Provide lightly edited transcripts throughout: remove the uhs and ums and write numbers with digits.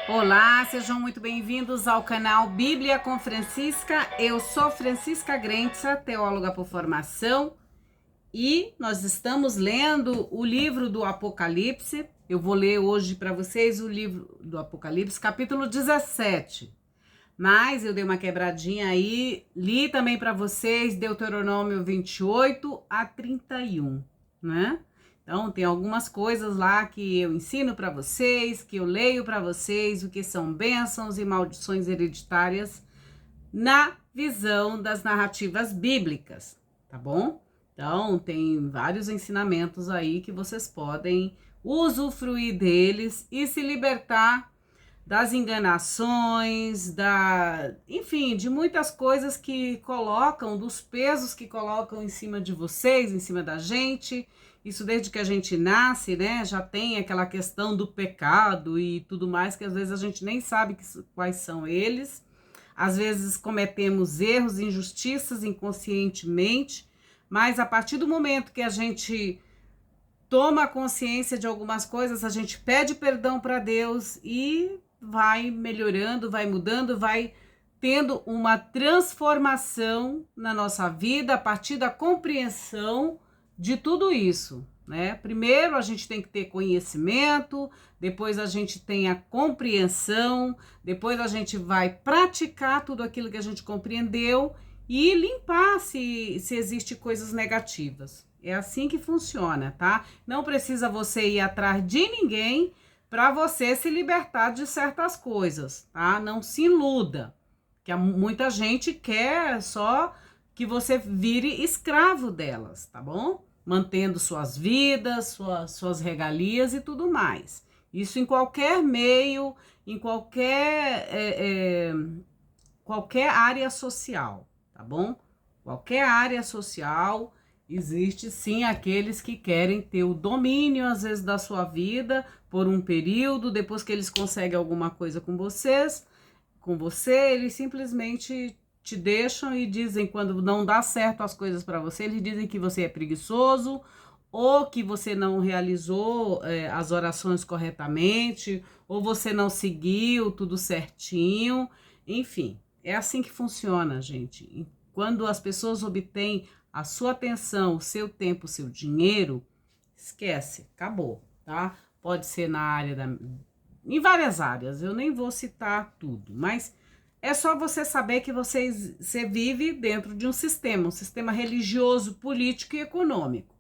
Olá, sejam muito bem-vindos ao canal Bíblia com Francisca. Eu sou Francisca Grentza, teóloga por formação, e nós estamos lendo o livro do Apocalipse. Eu vou ler hoje para vocês o livro do Apocalipse, capítulo 17. Mas eu dei uma quebradinha aí, li também para vocês Deuteronômio 28 a 31, né? Então, tem algumas coisas lá que eu ensino para vocês, que eu leio para vocês, o que são bênçãos e maldições hereditárias na visão das narrativas bíblicas, tá bom? Então, tem vários ensinamentos aí que vocês podem usufruir deles e se libertar das enganações, enfim, de muitas coisas que colocam, dos pesos que colocam em cima de vocês, em cima da gente. Isso desde que a gente nasce, né? Já tem aquela questão do pecado e tudo mais, que às vezes a gente nem sabe quais são eles. Às vezes cometemos erros, injustiças inconscientemente, mas a partir do momento que a gente toma consciência de algumas coisas, a gente pede perdão para Deus e vai melhorando, vai mudando, vai tendo uma transformação na nossa vida a partir da compreensão de tudo isso, né? Primeiro a gente tem que ter conhecimento, depois a gente tem a compreensão, depois a gente vai praticar tudo aquilo que a gente compreendeu e limpar se existe coisas negativas. É assim que funciona, tá? Não precisa você ir atrás de ninguém para você se libertar de certas coisas, tá? Não se iluda, que muita gente quer só que você vire escravo delas, tá bom? Mantendo suas vidas, suas regalias e tudo mais. Isso em qualquer meio, em qualquer área social, tá bom? Qualquer área social, existe sim aqueles que querem ter o domínio, às vezes, da sua vida por um período, depois que eles conseguem alguma coisa com você, eles simplesmente te deixam e dizem, quando não dá certo as coisas para você, eles dizem que você é preguiçoso ou que você não realizou as orações corretamente, ou você não seguiu tudo certinho, enfim, é assim que funciona, gente. Quando as pessoas obtêm a sua atenção, o seu tempo, o seu dinheiro, esquece, acabou, tá? Pode ser na área em várias áreas, eu nem vou citar tudo, mas é só você saber que você vive dentro de um sistema religioso, político e econômico.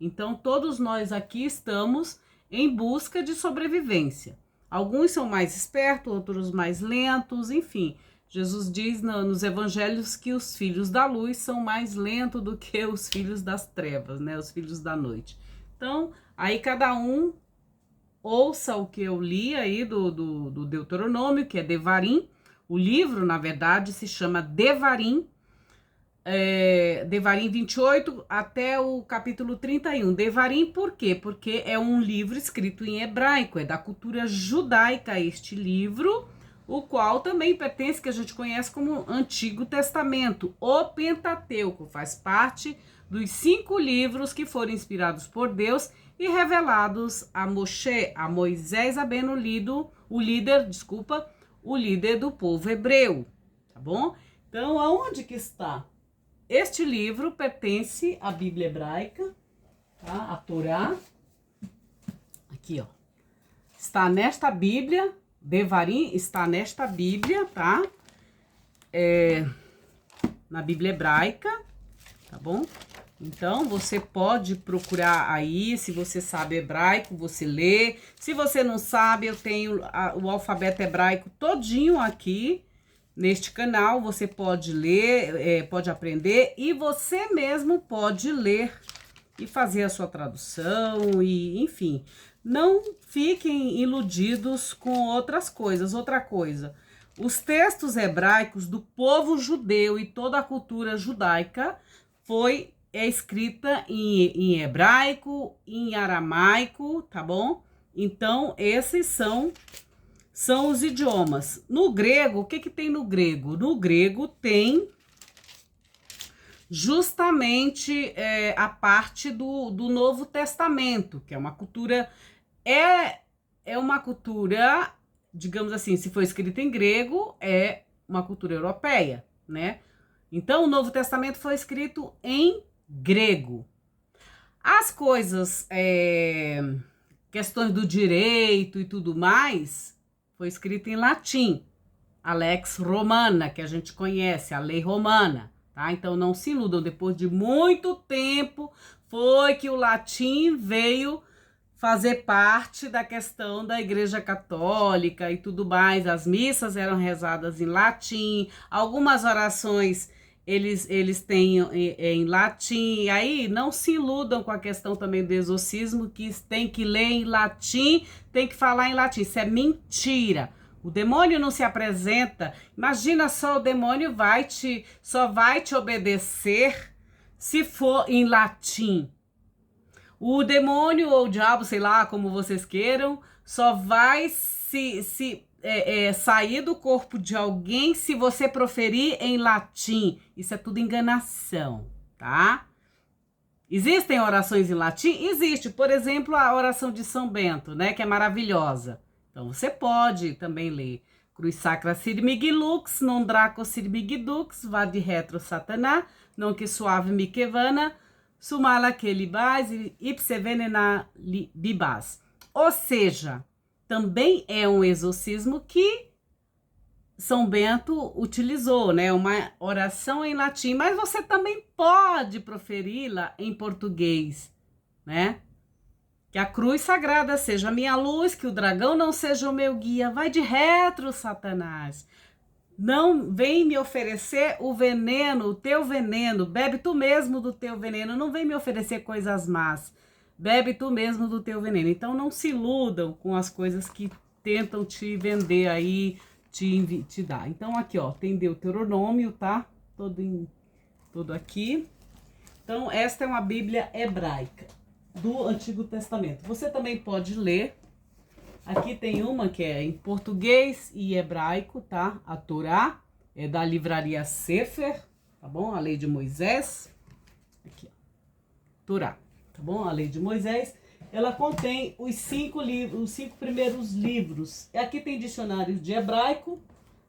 Então, todos nós aqui estamos em busca de sobrevivência. Alguns são mais espertos, outros mais lentos, enfim. Jesus diz nos evangelhos que os filhos da luz são mais lentos do que os filhos das trevas, né? Os filhos da noite. Então, aí cada um ouça o que eu li aí do Deuteronômio, que é Devarim. O livro, na verdade, se chama Devarim, Devarim 28 até o capítulo 31. Devarim por quê? Porque é um livro escrito em hebraico, é da cultura judaica este livro, o qual também pertence, que a gente conhece como Antigo Testamento. O Pentateuco faz parte dos 5 livros que foram inspirados por Deus e revelados a Moisés, havendo lido o líder do povo hebreu, tá bom? Então, aonde que está? Este livro pertence à Bíblia hebraica, tá? A Torá. Aqui, ó. Está nesta Bíblia, Devarim está nesta Bíblia, tá? Na Bíblia hebraica, tá bom? Então, você pode procurar aí, se você sabe hebraico, você lê. Se você não sabe, eu tenho o alfabeto hebraico todinho aqui neste canal. Você pode ler, pode aprender, e você mesmo pode ler e fazer a sua tradução, e enfim. Não fiquem iludidos com outras coisas. Outra coisa, os textos hebraicos do povo judeu e toda a cultura judaica é escrita em hebraico, em aramaico, tá bom? Então, esses são os idiomas. No grego, o que tem no grego? No grego tem justamente a parte do Novo Testamento, que é uma cultura, é uma cultura digamos assim, se foi escrito em grego, é uma cultura europeia, né? Então, o Novo Testamento foi escrito em grego. As coisas, questões do direito e tudo mais, foi escrito em latim. A Lex Romana, que a gente conhece, a lei romana, tá? Então, não se iludam, depois de muito tempo, foi que o latim veio fazer parte da questão da Igreja Católica e tudo mais. As missas eram rezadas em latim, algumas orações eles têm em latim. E aí não se iludam com a questão também do exorcismo, que tem que ler em latim, tem que falar em latim. Isso é mentira. O demônio não se apresenta. Imagina só, o demônio só vai te obedecer se for em latim. O demônio ou o diabo, sei lá, como vocês queiram, só vai sair do corpo de alguém se você proferir em latim. Isso é tudo enganação, tá? Existem orações em latim? Existe. Por exemplo, a oração de São Bento, né? Que é maravilhosa. Então, você pode também ler. Cruz sacra sirmig lux, non draco sirmig dux, vade retro satanás, non que suave mi quevana, sumala que libas, ipse venena bibas. Ou seja, também é um exorcismo que São Bento utilizou, né? Uma oração em latim, mas você também pode proferi-la em português, né? Que a cruz sagrada seja a minha luz, que o dragão não seja o meu guia. Vai de retro, Satanás. Não vem me oferecer o veneno, o teu veneno. Bebe tu mesmo do teu veneno. Não vem me oferecer coisas más. Bebe tu mesmo do teu veneno. Então não se iludam com as coisas que tentam te vender aí, te dar. Então aqui, ó, tem Deuteronômio, tá? Todo aqui. Então esta é uma Bíblia hebraica do Antigo Testamento. Você também pode ler. Aqui tem uma que é em português e hebraico, tá? A Torá é da livraria Sefer, tá bom? A lei de Moisés. Aqui, ó. Torá, tá bom? A lei de Moisés. Ela contém os 5 primeiros livros. Aqui tem dicionário de hebraico.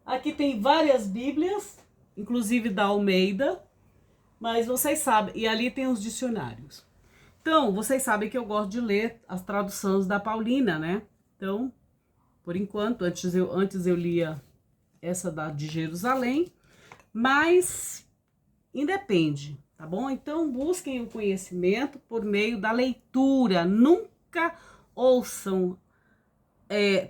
Aqui tem várias Bíblias, inclusive da Almeida. Mas vocês sabem, e ali tem os dicionários. Então, vocês sabem que eu gosto de ler as traduções da Paulina, né? Então, por enquanto, antes eu lia essa de Jerusalém, mas independe, tá bom? Então, busquem o conhecimento por meio da leitura. Nunca ouçam.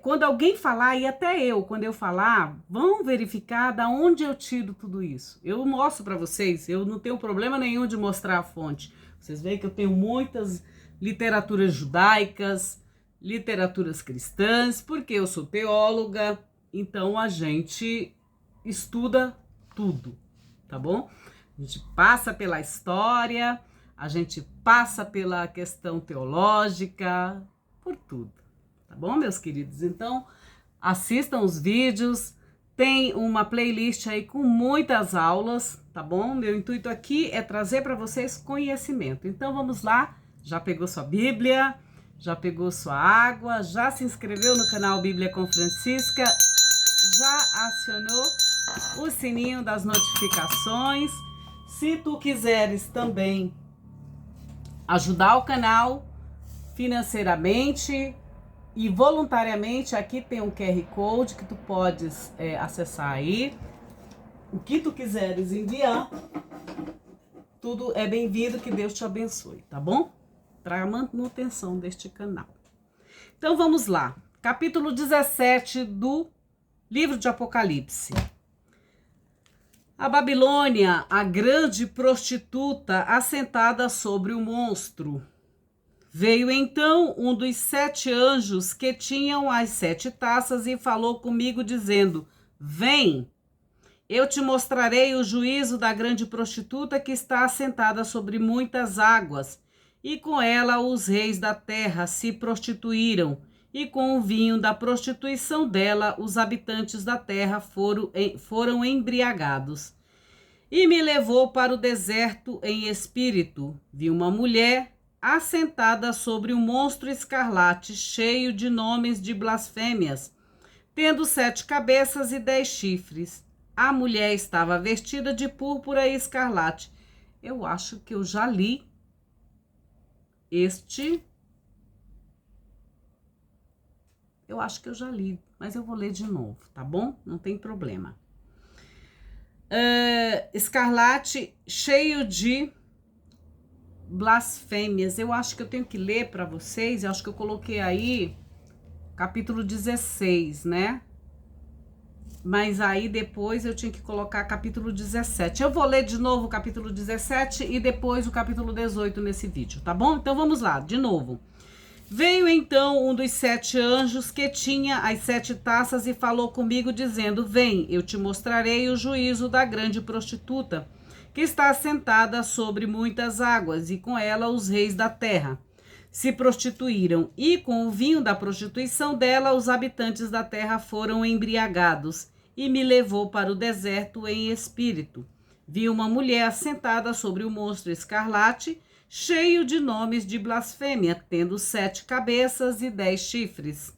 Quando alguém falar, e até quando eu falar, vão verificar da onde eu tiro tudo isso. Eu mostro para vocês, eu não tenho problema nenhum de mostrar a fonte. Vocês veem que eu tenho muitas literaturas judaicas, literaturas cristãs, porque eu sou teóloga, então a gente estuda tudo, tá bom? A gente passa pela história, a gente passa pela questão teológica, por tudo, tá bom, meus queridos? Então, assistam os vídeos, tem uma playlist aí com muitas aulas, tá bom? Meu intuito aqui é trazer para vocês conhecimento. Então vamos lá, já pegou sua Bíblia, já pegou sua água, já se inscreveu no canal Bíblia com Francisca, já acionou o sininho das notificações. Se tu quiseres também ajudar o canal financeiramente e voluntariamente, aqui tem um QR Code que tu podes acessar aí. O que tu quiseres enviar, tudo é bem-vindo, que Deus te abençoe, tá bom? Para a manutenção deste canal. Então vamos lá, capítulo 17 do livro de Apocalipse. A Babilônia, a grande prostituta assentada sobre o monstro. Veio então um dos 7 anjos que tinham as 7 taças e falou comigo dizendo: vem, eu te mostrarei o juízo da grande prostituta que está assentada sobre muitas águas, e com ela os reis da terra se prostituíram, e com o vinho da prostituição dela os habitantes da terra foram embriagados. E me levou para o deserto em espírito. Vi uma mulher assentada sobre um monstro escarlate, cheio de nomes de blasfêmias, tendo 7 cabeças e 10 chifres. A mulher estava vestida de púrpura e escarlate. Eu acho que eu já li este. Eu acho que eu já li, mas eu vou ler de novo, tá bom? Não tem problema. Escarlate cheio de blasfêmias. Eu acho que eu tenho que ler para vocês. Eu acho que eu coloquei aí capítulo 16, né? Mas aí depois eu tinha que colocar capítulo 17. Eu vou ler de novo o capítulo 17 e depois o capítulo 18 nesse vídeo, tá bom? Então vamos lá, de novo. Veio então um dos 7 anjos que tinha as 7 taças e falou comigo dizendo: Vem, eu te mostrarei o juízo da grande prostituta, que está assentada sobre muitas águas, e com ela os reis da terra se prostituíram, e com o vinho da prostituição dela os habitantes da terra foram embriagados, e me levou para o deserto em espírito. Vi uma mulher assentada sobre o monstro escarlate, cheio de nomes de blasfêmia, tendo 7 cabeças e 10 chifres.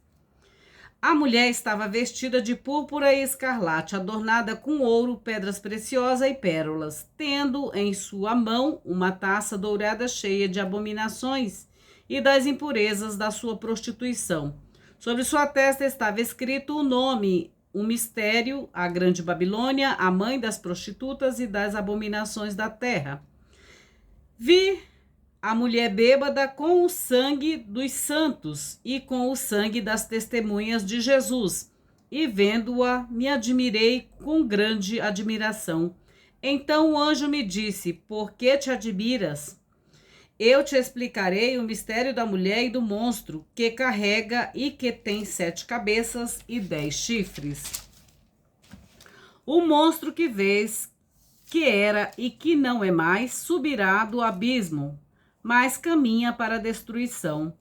A mulher estava vestida de púrpura e escarlate, adornada com ouro, pedras preciosas e pérolas, tendo em sua mão uma taça dourada cheia de abominações e das impurezas da sua prostituição. Sobre sua testa estava escrito o nome, um mistério, a grande Babilônia, a mãe das prostitutas e das abominações da terra. Vi a mulher bêbada com o sangue dos santos e com o sangue das testemunhas de Jesus, e vendo-a, me admirei com grande admiração. Então o anjo me disse: Por que te admiras? Eu te explicarei o mistério da mulher e do monstro que carrega e que tem 7 cabeças e 10 chifres. O monstro que vês, que era e que não é mais, subirá do abismo, mas caminha para a destruição.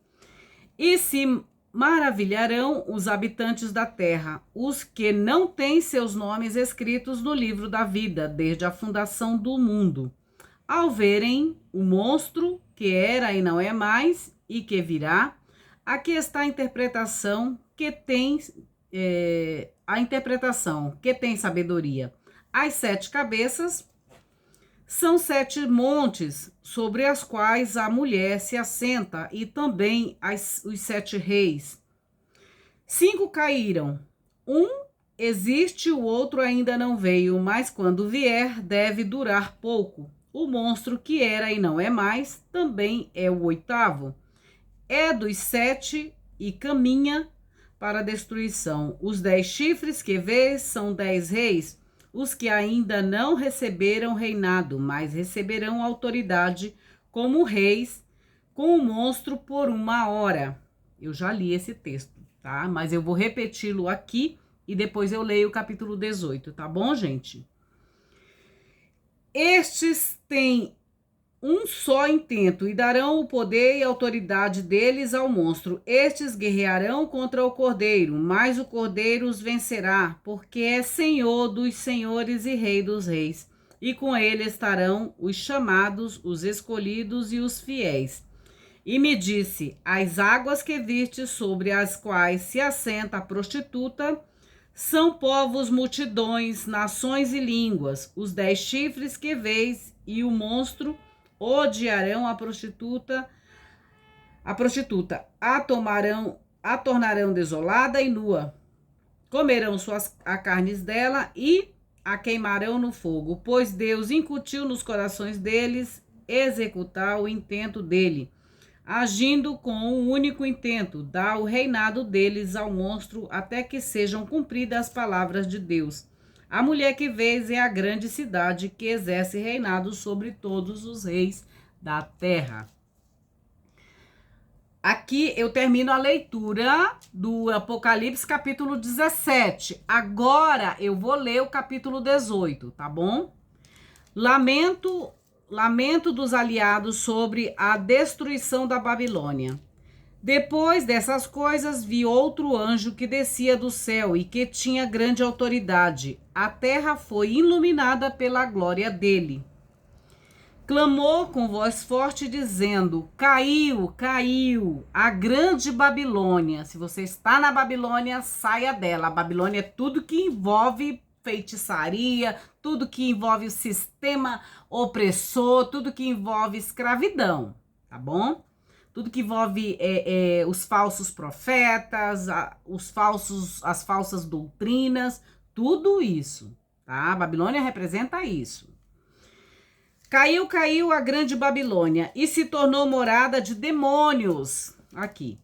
E se maravilharão os habitantes da terra, os que não têm seus nomes escritos no livro da vida, desde a fundação do mundo, ao verem o monstro que era e não é mais e que virá. Aqui está a interpretação que tem sabedoria. As 7 cabeças são 7 montes sobre as quais a mulher se assenta, e também os 7 reis. 5 caíram. Um existe, o outro ainda não veio, mas quando vier deve durar pouco. O monstro que era e não é mais também é o 8º. É dos 7 e caminha para a destruição. Os 10 chifres que vês são 10 reis, os que ainda não receberam reinado, mas receberão autoridade como reis com o monstro por 1 hora. Eu já li esse texto, tá? Mas eu vou repeti-lo aqui e depois eu leio o capítulo 18, tá bom, gente? Estes têm um só intento e darão o poder e autoridade deles ao monstro. Estes guerrearão contra o cordeiro, mas o cordeiro os vencerá, porque é senhor dos senhores e rei dos reis. E com ele estarão os chamados, os escolhidos e os fiéis. E me disse: as águas que viste sobre as quais se assenta a prostituta são povos, multidões, nações e línguas. Os 10 chifres que vês e o monstro odiarão a prostituta, a tornarão desolada e nua. Comerão a carnes dela e a queimarão no fogo, pois Deus incutiu nos corações deles executar o intento dele, agindo com um único intento, dar o reinado deles ao monstro até que sejam cumpridas as palavras de Deus. A mulher que vês é a grande cidade que exerce reinado sobre todos os reis da terra. Aqui eu termino a leitura do Apocalipse capítulo 17. Agora eu vou ler o capítulo 18, tá bom? Lamento dos aliados sobre a destruição da Babilônia. Depois dessas coisas, vi outro anjo que descia do céu e que tinha grande autoridade. A terra foi iluminada pela glória dele. clamou com voz forte, dizendo: caiu, caiu a grande Babilônia. Se você está na Babilônia, saia dela. A Babilônia é tudo que envolve feitiçaria, tudo que envolve o sistema opressor, tudo que envolve escravidão, tá bom? Tudo que envolve os falsos profetas, as falsas doutrinas, tudo isso, tá? A Babilônia representa isso. Caiu, caiu a grande Babilônia e se tornou morada de demônios, aqui,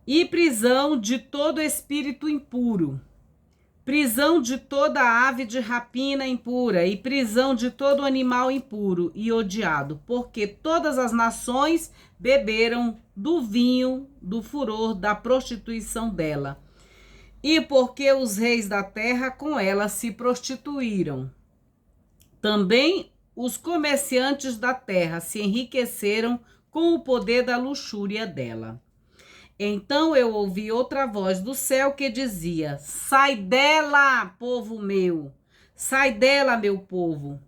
e prisão de todo espírito impuro, prisão de toda ave de rapina impura e prisão de todo animal impuro e odiado, porque todas as nações beberam do vinho do furor da prostituição dela, e porque os reis da terra com ela se prostituíram. Também os comerciantes da terra se enriqueceram com o poder da luxúria dela. Então eu ouvi outra voz do céu que dizia: sai dela, povo meu, sai dela, meu povo,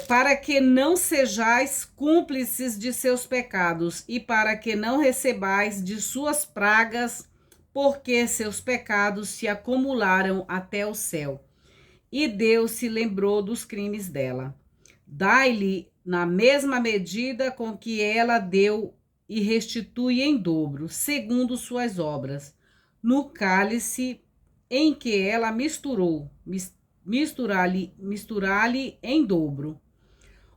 para que não sejais cúmplices de seus pecados e para que não recebais de suas pragas, porque seus pecados se acumularam até o céu. E Deus se lembrou dos crimes dela. Dai-lhe na mesma medida com que ela deu e restitui em dobro, segundo suas obras, no cálice em que ela misturar-lhe em dobro.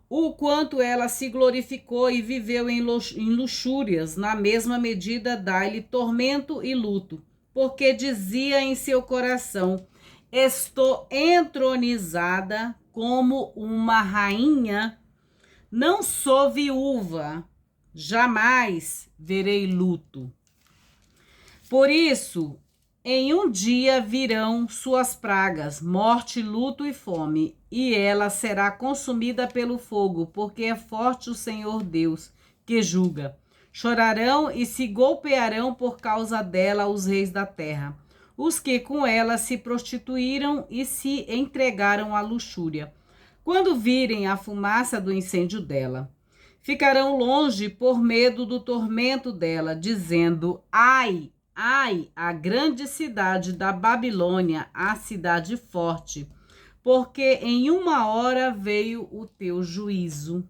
O quanto ela se glorificou e viveu em luxúrias, na mesma medida dai-lhe tormento e luto, porque dizia em seu coração: estou entronizada como uma rainha, não sou viúva, jamais verei luto. Por isso, em um dia virão suas pragas, morte, luto e fome, e ela será consumida pelo fogo, porque é forte o Senhor Deus, que julga. Chorarão e se golpearão por causa dela os reis da terra, os que com ela se prostituíram e se entregaram à luxúria, quando virem a fumaça do incêndio dela. Ficarão longe por medo do tormento dela, dizendo: ai, ai, a grande cidade da Babilônia, a cidade forte, porque em uma hora veio o teu juízo.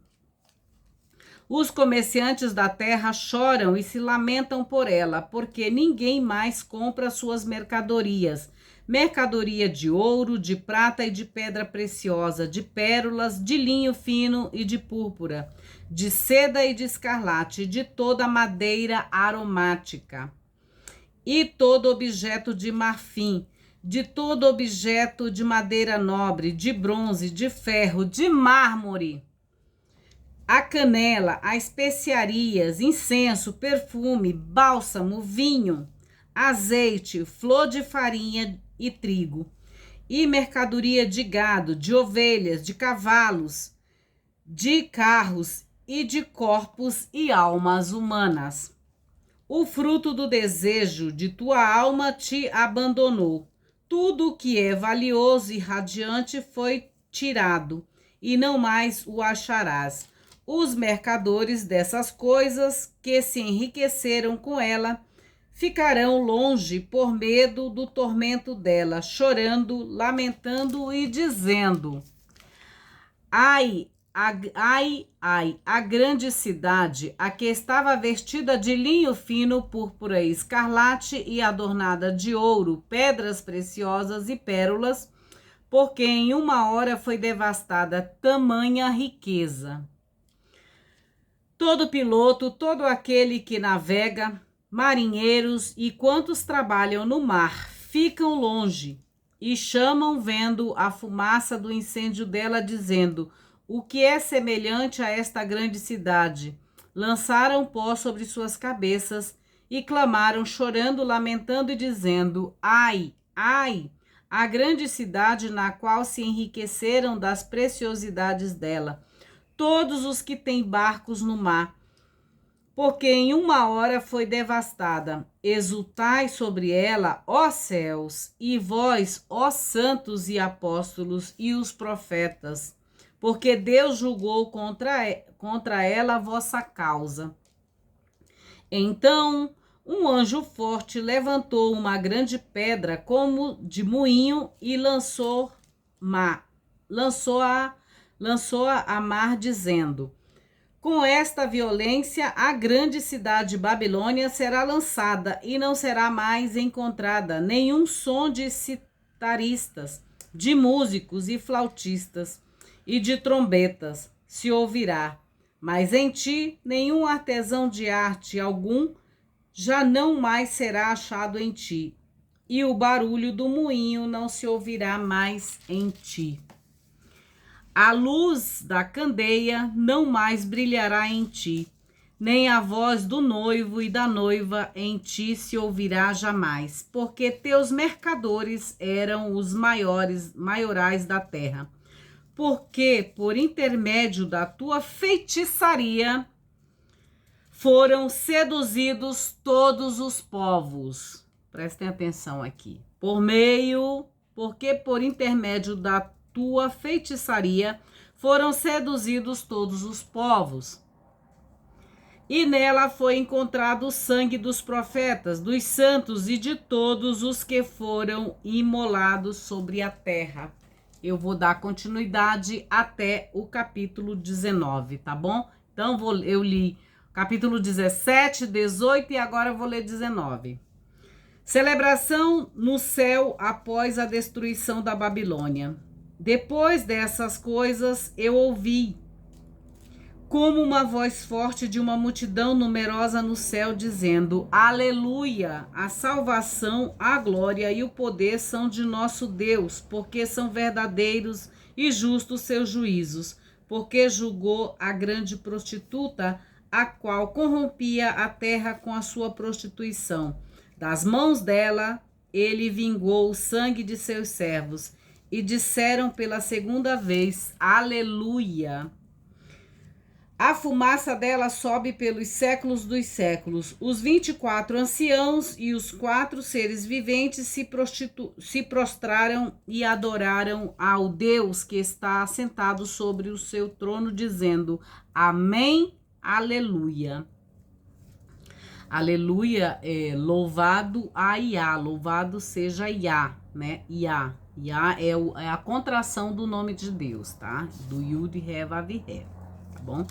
Os comerciantes da terra choram e se lamentam por ela, porque ninguém mais compra suas mercadorias. Mercadoria de ouro, de prata e de pedra preciosa, de pérolas, de linho fino e de púrpura, de seda e de escarlate, de toda madeira aromática, e todo objeto de marfim, de todo objeto de madeira nobre, de bronze, de ferro, de mármore, a canela, as especiarias, incenso, perfume, bálsamo, vinho, azeite, flor de farinha e trigo, e mercadoria de gado, de ovelhas, de cavalos, de carros e de corpos e almas humanas. O fruto do desejo de tua alma te abandonou. Tudo o que é valioso e radiante foi tirado, e não mais o acharás. Os mercadores dessas coisas que se enriqueceram com ela ficarão longe por medo do tormento dela, chorando, lamentando e dizendo: ai, ai, ai, a grande cidade, a que estava vestida de linho fino, púrpura e escarlate e adornada de ouro, pedras preciosas e pérolas, porque em uma hora foi devastada tamanha riqueza. Todo piloto, todo aquele que navega, marinheiros e quantos trabalham no mar, ficam longe e chamam vendo a fumaça do incêndio dela, dizendo: o que é semelhante a esta grande cidade? Lançaram pó sobre suas cabeças e clamaram, chorando, lamentando e dizendo: ai, ai, a grande cidade na qual se enriqueceram das preciosidades dela todos os que têm barcos no mar, porque em uma hora foi devastada. Exultai sobre ela, ó céus, e vós, ó santos e apóstolos e os profetas, porque Deus julgou contra ela a vossa causa. Então um anjo forte levantou uma grande pedra como de moinho e lançou-a a mar, dizendo: com esta violência, a grande cidade Babilônia será lançada e não será mais encontrada nenhum som de citaristas, de músicos e flautistas e de trombetas se ouvirá. Mas em ti, nenhum artesão de arte algum já não mais será achado em ti, e o barulho do moinho não se ouvirá mais em ti. A luz da candeia não mais brilhará em ti, nem a voz do noivo e da noiva em ti se ouvirá jamais, porque teus mercadores eram os maiorais da terra. Porque por intermédio da tua feitiçaria foram seduzidos todos os povos. Prestem atenção aqui. Porque por intermédio da tua feitiçaria foram seduzidos todos os povos. E nela foi encontrado o sangue dos profetas, dos santos e de todos os que foram imolados sobre a terra. Eu vou dar continuidade até o capítulo 19, tá bom? Então eu li capítulo 17, 18 e agora eu vou ler 19. Celebração no céu após a destruição da Babilônia. Depois dessas coisas, eu ouvi como uma voz forte de uma multidão numerosa no céu, dizendo: Aleluia! A salvação, a glória e o poder são de nosso Deus, porque são verdadeiros e justos seus juízos, porque julgou a grande prostituta, a qual corrompia a terra com a sua prostituição. Das mãos dela, ele vingou o sangue de seus servos. E disseram pela segunda vez: Aleluia! A fumaça dela sobe pelos séculos dos séculos. Os 24 anciãos e os 4 seres viventes se prostraram e adoraram ao Deus que está assentado sobre o seu trono, dizendo: Amém, Aleluia. Aleluia é louvado a Iá, louvado seja Iá, né? Iá. Iá é a contração do nome de Deus, tá? Do Yud, Ré, Vav, Ré, tá bom?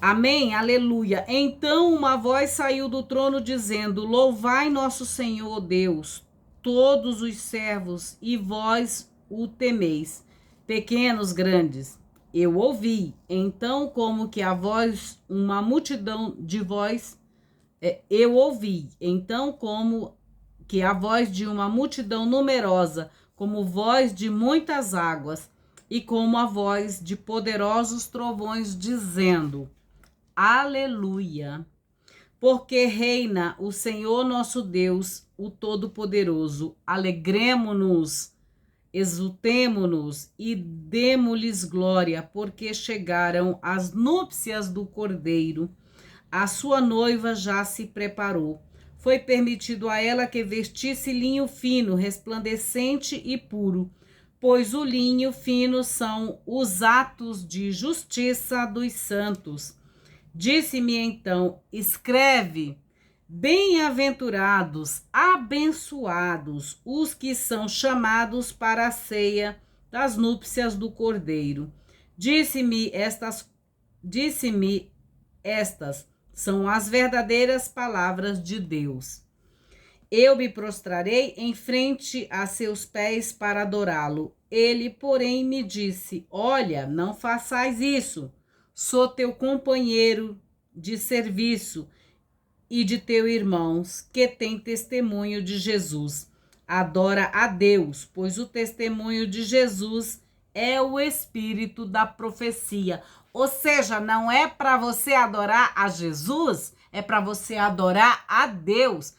Amém, aleluia. Então uma voz saiu do trono dizendo: Louvai nosso Senhor Deus, todos os servos, e vós o temeis, pequenos, grandes. Eu ouvi, então como que a voz, uma multidão de voz, eu ouvi, então como que a voz de uma multidão numerosa, como voz de muitas águas, e como a voz de poderosos trovões, dizendo: Aleluia! Porque reina o Senhor nosso Deus, o Todo-Poderoso. Alegremo-nos, exultemo-nos e demo-lhes glória, porque chegaram as núpcias do Cordeiro. A sua noiva já se preparou. Foi permitido a ela que vestisse linho fino, resplandecente e puro, pois o linho fino são os atos de justiça dos santos. Disse-me então: escreve: bem-aventurados, abençoados, os que são chamados para a ceia das núpcias do Cordeiro. Disse-me estas são as verdadeiras palavras de Deus. Eu me prostrarei em frente a seus pés para adorá-lo. Ele, porém, me disse: olha, não façais isso. Sou teu companheiro de serviço e de teus irmãos, que têm testemunho de Jesus. Adora a Deus, pois o testemunho de Jesus é o espírito da profecia. Ou seja, não é para você adorar a Jesus, é para você adorar a Deus.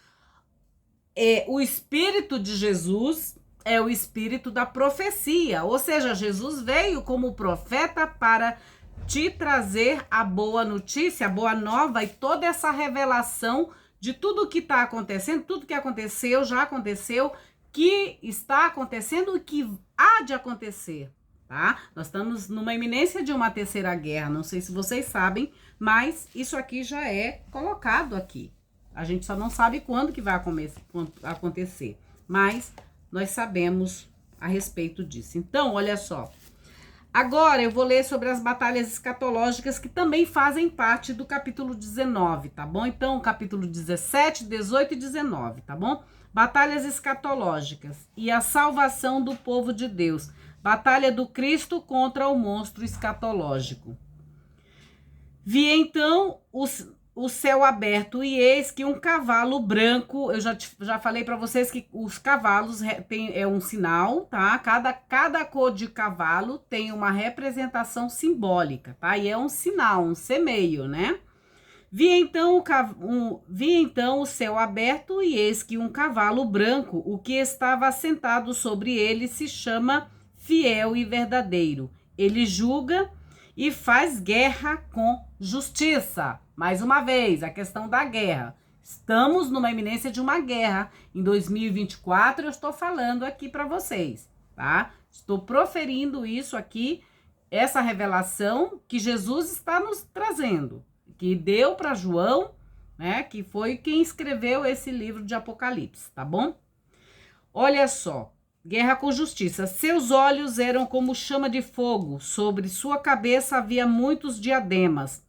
O espírito de Jesus é o espírito da profecia. Ou seja, Jesus veio como profeta para te trazer a boa notícia, a boa nova e toda essa revelação de tudo que está acontecendo, tudo que aconteceu, já aconteceu, que está acontecendo e que há de acontecer. tá? Nós estamos numa iminência de uma terceira guerra, não sei se vocês sabem, mas isso aqui já é colocado aqui. A gente só não sabe quando que vai acontecer, mas nós sabemos a respeito disso. Então, olha só. Agora eu vou ler sobre as batalhas escatológicas que também fazem parte do capítulo 19, tá bom? Então, capítulo 17, 18 e 19, tá bom? Batalhas escatológicas e a salvação do povo de Deus. Batalha do Cristo contra o monstro escatológico. Vi então o céu aberto e eis que um cavalo branco, eu já falei para vocês que os cavalos é um sinal, tá? Cada cor de cavalo tem uma representação simbólica, tá? E é um sinal, um semeio, né? Vi então o céu aberto e eis que um cavalo branco, o que estava assentado sobre ele se chama Fiel e Verdadeiro. Ele julga e faz guerra com justiça. Mais uma vez, a questão da guerra. Estamos numa iminência de uma guerra. Em 2024, eu estou falando aqui para vocês, tá? Estou proferindo isso aqui, essa revelação que Jesus está nos trazendo, que deu para João, né? Que foi quem escreveu esse livro de Apocalipse, tá bom? Olha só. Guerra com justiça. Seus olhos eram como chama de fogo, sobre sua cabeça havia muitos diademas.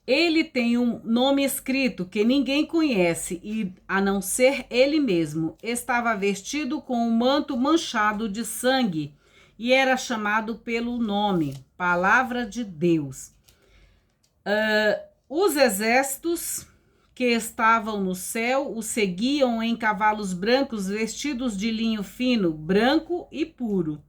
Ele tem um nome escrito que ninguém conhece, e a não ser ele mesmo. Estava vestido com um manto manchado de sangue, e era chamado pelo nome, Palavra de Deus. Os exércitos que estavam no céu o seguiam em cavalos brancos vestidos de linho fino, branco e puro.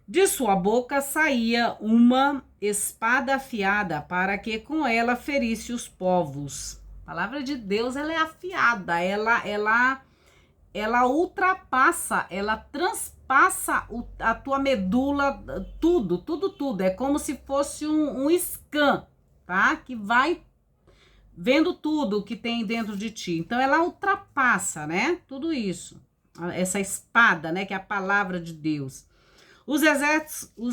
De sua boca saía uma espada afiada para que com ela ferisse os povos. A palavra de Deus, ela é afiada, ela ultrapassa, ela transpassa a tua medula, tudo. É como se fosse um scan, tá? Que vai vendo tudo que tem dentro de ti. Então, ela ultrapassa, né? Tudo isso. Essa espada, né? Que é a palavra de Deus. Os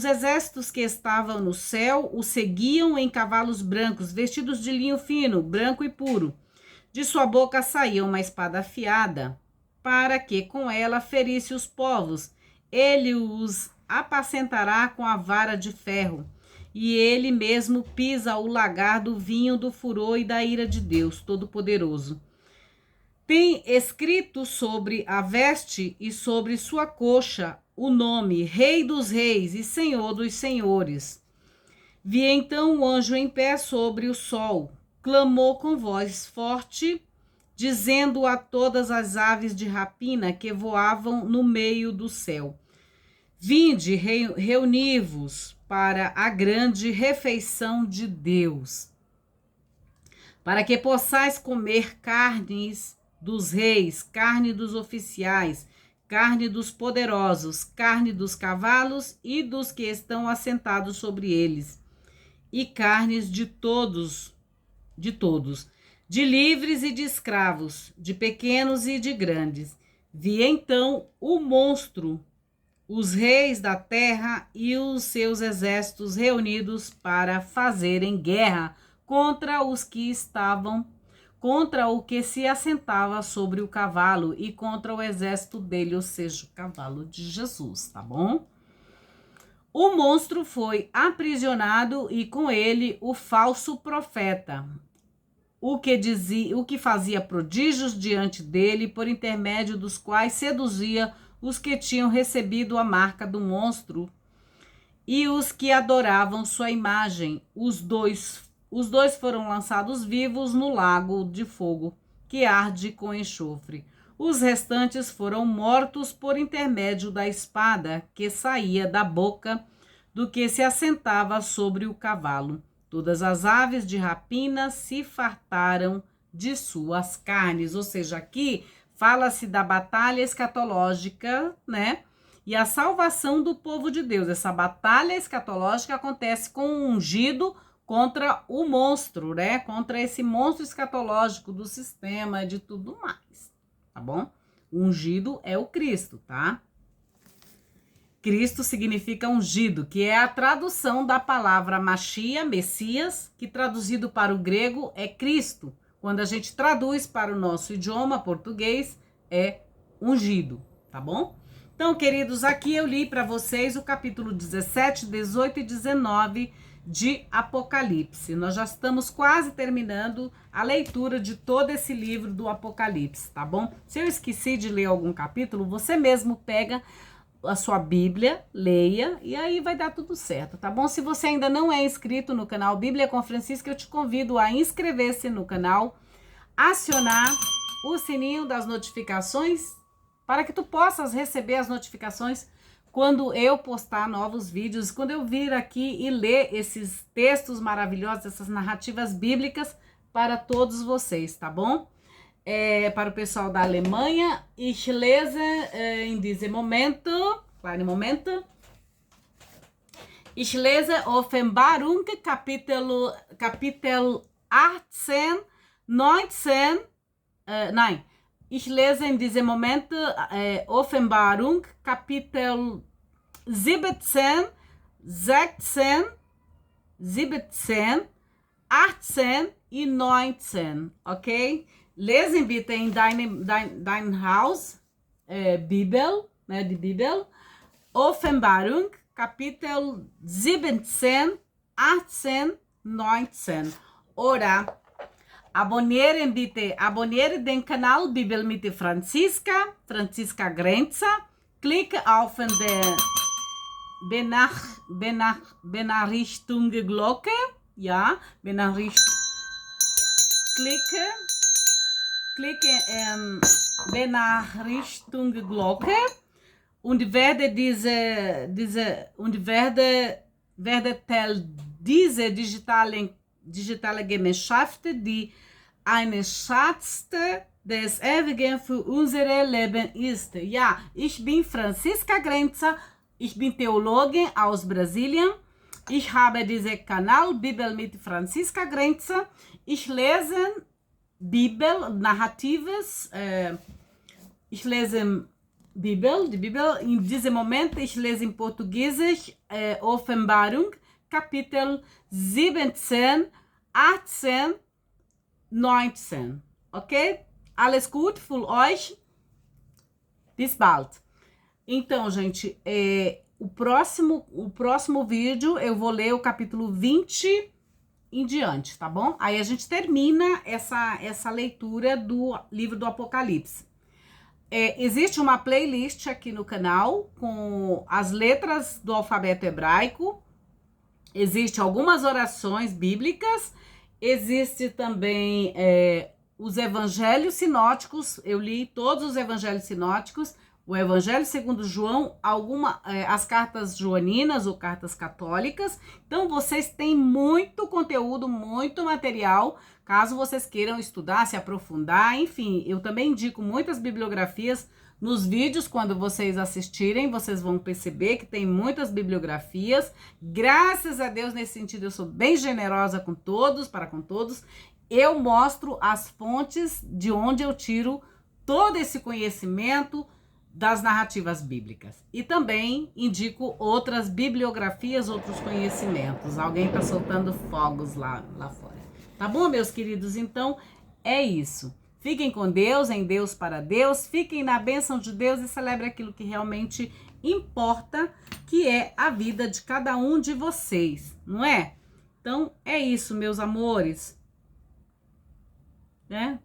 exércitos que estavam no céu o seguiam em cavalos brancos, vestidos de linho fino, branco e puro. De sua boca saía uma espada afiada, para que com ela ferisse os povos. Ele os apacentará com a vara de ferro. E ele mesmo pisa o lagar do vinho do furor e da ira de Deus Todo-Poderoso. Tem escrito sobre a veste e sobre sua coxa o nome Rei dos Reis e Senhor dos Senhores. Vi então o anjo em pé sobre o sol, clamou com voz forte, dizendo a todas as aves de rapina que voavam no meio do céu: Vinde, reuni-vos para a grande refeição de Deus, para que possais comer carnes dos reis, carne dos oficiais, carne dos poderosos, carne dos cavalos e dos que estão assentados sobre eles, e carnes de todos, de livres e de escravos, de pequenos e de grandes. Vi então o monstro, os reis da terra e os seus exércitos reunidos para fazerem guerra contra os que estavam, contra o que se assentava sobre o cavalo e contra o exército dele, ou seja, o cavalo de Jesus, tá bom? O monstro foi aprisionado e com ele o falso profeta, o que fazia prodígios diante dele, por intermédio dos quais seduzia os que tinham recebido a marca do monstro e os que adoravam sua imagem. Os dois foram lançados vivos no lago de fogo, que arde com enxofre. Os restantes foram mortos por intermédio da espada que saía da boca do que se assentava sobre o cavalo. Todas as aves de rapina se fartaram de suas carnes. Ou seja, aqui fala-se da batalha escatológica, né? E a salvação do povo de Deus. Essa batalha escatológica acontece com um ungido contra o monstro, né? Contra esse monstro escatológico do sistema e de tudo mais, tá bom? O ungido é o Cristo, tá? Cristo significa ungido, que é a tradução da palavra Machia, Messias, que traduzido para o grego é Cristo. Quando a gente traduz para o nosso idioma português, é ungido, tá bom? Então, queridos, aqui eu li para vocês o capítulo 17, 18 e 19 de Apocalipse. Nós já estamos quase terminando a leitura de todo esse livro do Apocalipse, tá bom? Se eu esqueci de ler algum capítulo, você mesmo pega a sua Bíblia, leia e aí vai dar tudo certo, tá bom? Se você ainda não é inscrito no canal Bíblia com Francisca, eu te convido a inscrever-se no canal, acionar o sininho das notificações para que tu possas receber as notificações quando eu postar novos vídeos, quando eu vir aqui e ler esses textos maravilhosos, essas narrativas bíblicas para todos vocês, tá bom? Para o pessoal da Alemanha, ich lese in diesem Momento, kleinen Moment, ich lese Offenbarung, Kapitel 18, 19, nein, ich lese in diesem Moment Offenbarung, Kapitel 17, 16, 17, 18 e 19, ok? Lesen bitte in dein Haus, Bibel, né, die Bibel, Offenbarung, Kapitel 17, 18, 19. Ora, abonnieren den Kanal Bibel mit Franziska Grenza, klicke auf die Benachrichtigungsglocke, ja, klicke Benachrichtigungsglocke und werde diese digitale Gemeinschaft, die eine Schatz des Ewigen für unser Leben ist. Ja, ich bin Franziska Grenza, ich bin Theologin aus Brasilien. Ich habe diesen Kanal Bibel mit Franziska Grenza. Ich lese Bibel, Narratives, ich lese die Bibel, in diesem Moment ich lese in Portugiesisch Offenbarung, Kapitel 17, 18, 19, ok? Alles gut für euch? Bis bald. Então, gente, o próximo vídeo eu vou ler o capítulo 20 em diante, tá bom? Aí a gente termina essa leitura do livro do Apocalipse. Existe uma playlist aqui no canal com as letras do alfabeto hebraico, existe algumas orações bíblicas, existe também os evangelhos sinóticos, eu li todos os evangelhos sinóticos, o Evangelho segundo João, as cartas joaninas ou cartas católicas. Então, vocês têm muito conteúdo, muito material, caso vocês queiram estudar, se aprofundar, enfim. Eu também indico muitas bibliografias nos vídeos, quando vocês assistirem, vocês vão perceber que tem muitas bibliografias. Graças a Deus, nesse sentido, eu sou bem generosa com todos, para com todos. Eu mostro as fontes de onde eu tiro todo esse conhecimento das narrativas bíblicas. E também indico outras bibliografias, outros conhecimentos. Alguém está soltando fogos lá fora. Tá bom, meus queridos? Então, é isso. Fiquem com Deus, em Deus para Deus. Fiquem na bênção de Deus e celebrem aquilo que realmente importa, que é a vida de cada um de vocês, não é? Então, é isso, meus amores. Né?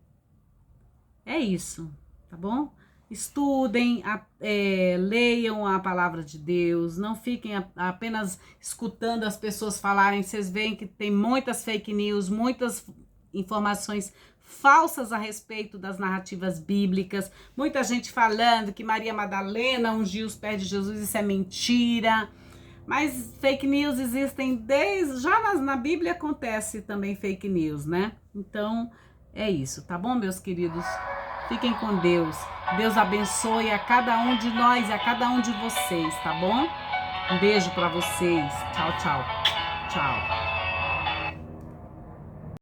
É isso, tá bom? Estudem, leiam a palavra de Deus, não fiquem apenas escutando as pessoas falarem. Vocês veem que tem muitas fake news, muitas informações falsas a respeito das narrativas bíblicas, muita gente falando que Maria Madalena ungiu os pés de Jesus, isso é mentira. Mas fake news existem já na Bíblia acontece também fake news, né? Então é isso, tá bom, meus queridos? Fiquem com Deus. Deus abençoe a cada um de nós e a cada um de vocês, tá bom? Um beijo para vocês. Tchau, tchau. Tchau.